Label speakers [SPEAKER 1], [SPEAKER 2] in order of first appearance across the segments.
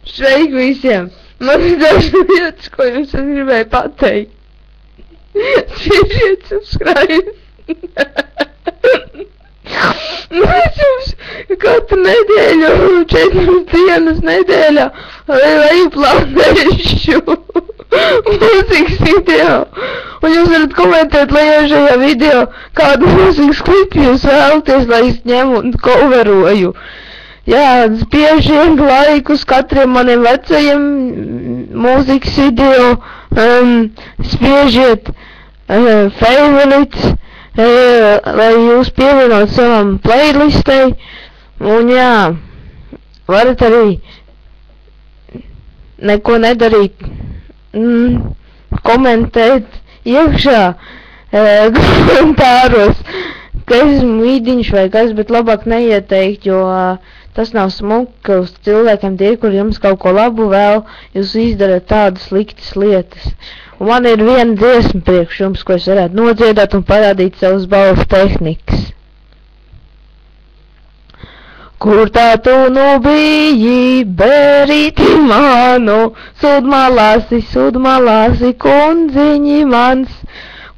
[SPEAKER 1] Sveiki visiem! Man ir dažas lietas, ko jums es gribēju pateikt. Spiediet subscribe! Es jums katru nedēļu, 4 dienas nedēļā, lejuplādēšu mūzikas video. Un jūs varat komentēt lejošajā video, kādu mūzikas klipu jūs vēlaties, lai es ņemu un coveroju. Jā, spiežiet laikus katriem maniem vecajiem mūzikas video, spiežiet favorites, lai jūs pievienot savam playlistei, un jā, varat arī neko nedarīt, komentēt iekšā komentāros, ka esmu īdiņš vai kas, bet labāk neieteikt, jo tas nav smuki, ka uz cilvēkiem tie, kur jums kaut ko labu vēl, jūs izdarat tādas sliktas lietas. Un man ir viena dziesma priekš jums, ko es varētu nodziedāt un parādīt savas balvas tehnikas. Kur tā tu nu biji, bērīti manu, sudmalāsi, kundziņi mans,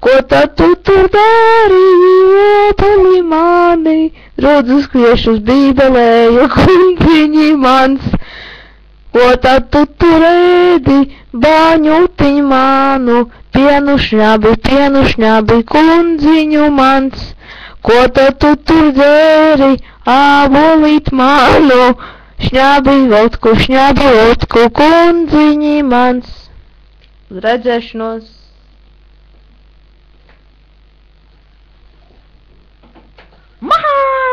[SPEAKER 1] ko tad tu tur darīji, iepali mani, rodzu skriešus bībelēju, kundziņi mans, ko tad tu tur ēdi, bāņutiņ manu, pienu šņabi, kundziņu mans, ko tad tu tur dzēri, ābolīt manu, šņabi vodku, kundziņi mans. Uz redzēšanos. Mahā!